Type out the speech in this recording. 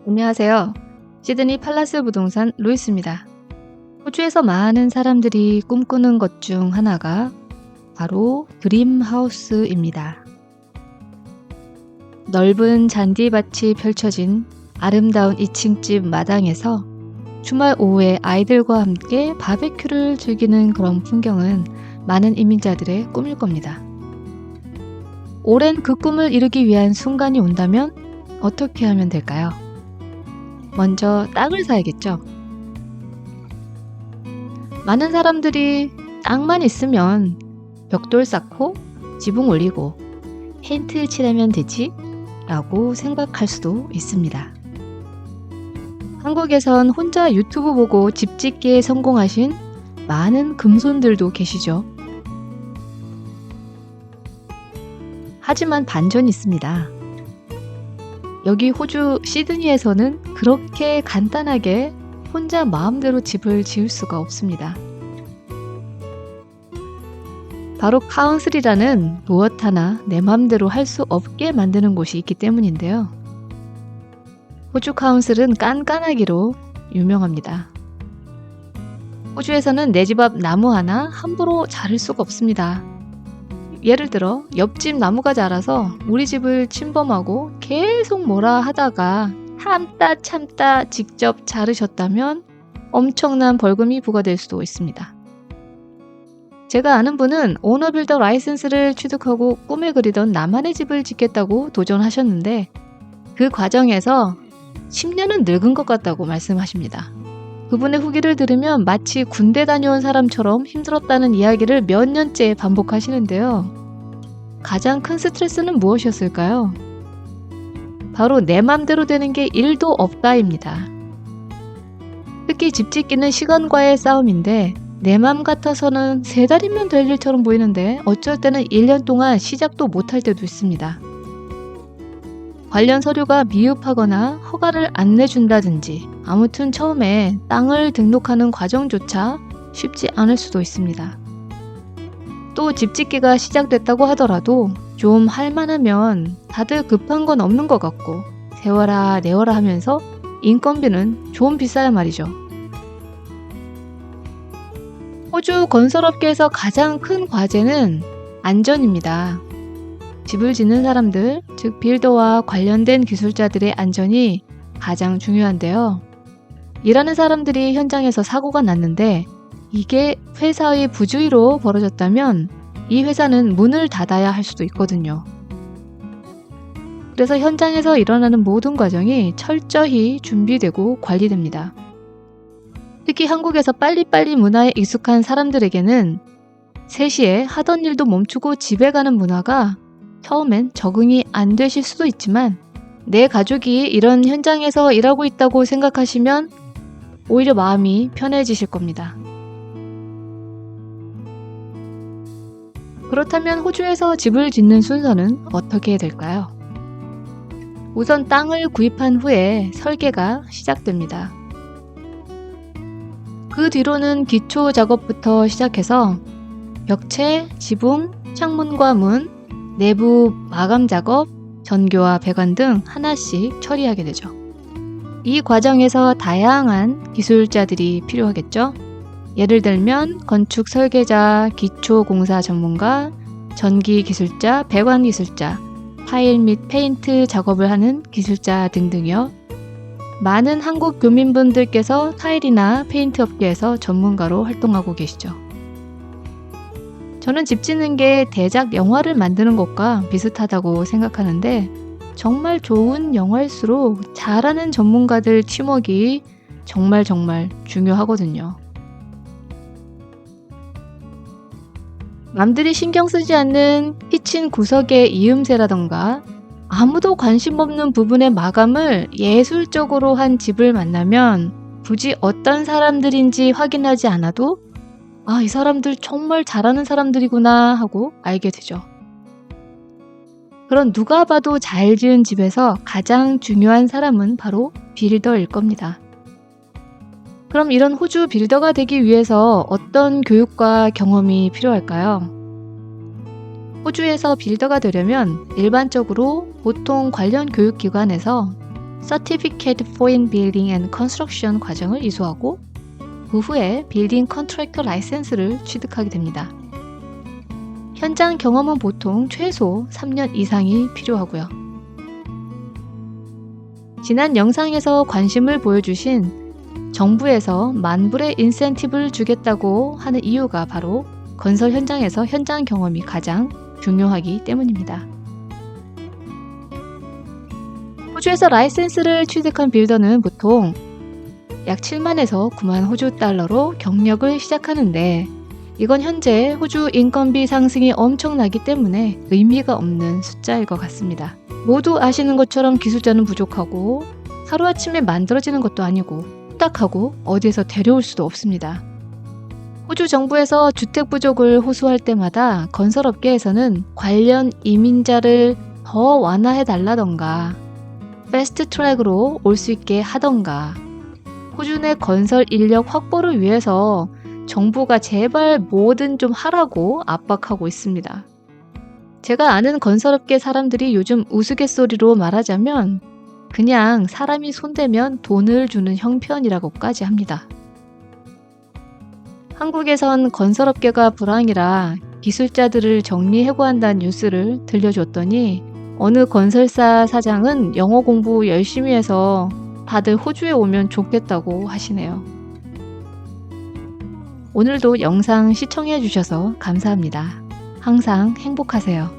안녕하세요. 시드니 팔라스 부동산 루이스입니다. 호주에서 많은 사람들이 꿈꾸는 것 중 하나가 바로 드림하우스입니다. 넓은 잔디밭이 펼쳐진 아름다운 2층집 마당에서 주말 오후에 아이들과 함께 바베큐를 즐기는 그런 풍경은 많은 이민자들의 꿈일 겁니다. 오랜 그 꿈을 이루기 위한 순간이 온다면 어떻게 하면 될까요? 먼저 땅을 사야겠죠. 많은 사람들이 땅만 있으면 벽돌 쌓고 지붕 올리고 페인트 칠하면 되지? 라고 생각할 수도 있습니다. 한국에선 혼자 유튜브 보고 집 짓기에 성공하신 많은 금손들도 계시죠. 하지만 반전이 있습니다. 여기 호주 시드니에서는 그렇게 간단하게 혼자 마음대로 집을 지을 수가 없습니다. 바로 카운슬이라는 무엇 하나 내 맘대로 할 수 없게 만드는 곳이 있기 때문인데요. 호주 카운슬은 깐깐하기로 유명합니다. 호주에서는 내 집 앞 나무 하나 함부로 자를 수가 없습니다. 예를 들어 옆집 나무가 자라서 우리 집을 침범하고 계속 뭐라 하다가 참다 직접 자르셨다면 엄청난 벌금이 부과될 수도 있습니다. 제가 아는 분은 오너빌더 라이센스를 취득하고 꿈에 그리던 나만의 집을 짓겠다고 도전하셨는데 그 과정에서 10년은 늙은 것 같다고 말씀하십니다. 그분의 후기를 들으면 마치 군대 다녀온 사람처럼 힘들었다는 이야기를 몇 년째 반복하시는데요. 가장 큰 스트레스는 무엇이었을까요? 바로 내 맘대로 되는 게 1도 없다입니다. 특히 집 짓기는 시간과의 싸움인데 내 맘 같아서는 3달이면 될 일처럼 보이는데 어쩔 때는 1년 동안 시작도 못할 때도 있습니다. 관련 서류가 미흡하거나 허가를 안 내준다든지 아무튼 처음에 땅을 등록하는 과정조차 쉽지 않을 수도 있습니다. 또 집 짓기가 시작됐다고 하더라도 좀 할만하면 다들 급한 건 없는 것 같고 세워라 내워라 하면서 인건비는 좀 비싸야 말이죠. 호주 건설업계에서 가장 큰 과제는 안전입니다. 집을 짓는 사람들, 즉 빌더와 관련된 기술자들의 안전이 가장 중요한데요. 일하는 사람들이 현장에서 사고가 났는데 이게 회사의 부주의로 벌어졌다면 이 회사는 문을 닫아야 할 수도 있거든요. 그래서 현장에서 일어나는 모든 과정이 철저히 준비되고 관리됩니다. 특히 한국에서 빨리빨리 문화에 익숙한 사람들에게는 3시에 하던 일도 멈추고 집에 가는 문화가 처음엔 적응이 안 되실 수도 있지만 내 가족이 이런 현장에서 일하고 있다고 생각하시면 오히려 마음이 편해지실 겁니다. 그렇다면 호주에서 집을 짓는 순서는 어떻게 될까요? 우선 땅을 구입한 후에 설계가 시작됩니다. 그 뒤로는 기초 작업부터 시작해서 벽체, 지붕, 창문과 문, 내부 마감 작업, 전교와 배관 등 하나씩 처리하게 되죠. 이 과정에서 다양한 기술자들이 필요하겠죠. 예를 들면 건축 설계자, 기초 공사 전문가, 전기 기술자, 배관 기술자, 타일 및 페인트 작업을 하는 기술자 등등이요. 많은 한국 교민분들께서 타일이나 페인트 업계에서 전문가로 활동하고 계시죠. 저는 집 짓는 게 대작 영화를 만드는 것과 비슷하다고 생각하는데 정말 좋은 영화일수록 잘하는 전문가들 팀워크가 정말 중요하거든요. 남들이 신경 쓰지 않는 키친 구석의 이음새라던가 아무도 관심 없는 부분의 마감을 예술적으로 한 집을 만나면 굳이 어떤 사람들인지 확인하지 않아도 이 사람들 정말 잘하는 사람들이구나 하고 알게 되죠. 그런 누가 봐도 잘 지은 집에서 가장 중요한 사람은 바로 빌더일 겁니다. 그럼 이런 호주 빌더가 되기 위해서 어떤 교육과 경험이 필요할까요? 호주에서 빌더가 되려면 일반적으로 보통 관련 교육기관에서 Certificate for Building and Construction 과정을 이수하고 그 후에 빌딩 컨트랙터 라이센스를 취득하게 됩니다. 현장 경험은 보통 최소 3년 이상이 필요하고요. 지난 영상에서 관심을 보여주신 정부에서 만불의 인센티브를 주겠다고 하는 이유가 바로 건설 현장에서 현장 경험이 가장 중요하기 때문입니다. 호주에서 라이센스를 취득한 빌더는 보통 약 7만에서 9만 호주 달러로 경력을 시작하는데 이건 현재 호주 인건비 상승이 엄청나기 때문에 의미가 없는 숫자일 것 같습니다. 모두 아시는 것처럼 기술자는 부족하고 하루아침에 만들어지는 것도 아니고 후딱하고 어디에서 데려올 수도 없습니다. 호주 정부에서 주택 부족을 호소할 때마다 건설업계에서는 관련 이민자를 더 완화해 달라던가 패스트 트랙으로 올 수 있게 하던가 호주 내 건설 인력 확보를 위해서 정부가 제발 뭐든 좀 하라고 압박하고 있습니다. 제가 아는 건설업계 사람들이 요즘 우스갯소리로 말하자면 그냥 사람이 손대면 돈을 주는 형편이라고까지 합니다. 한국에선 건설업계가 불황이라 기술자들을 정리해고한다는 뉴스를 들려줬더니 어느 건설사 사장은 영어 공부 열심히 해서 다들 호주에 오면 좋겠다고 하시네요. 오늘도 영상 시청해 주셔서 감사합니다. 항상 행복하세요.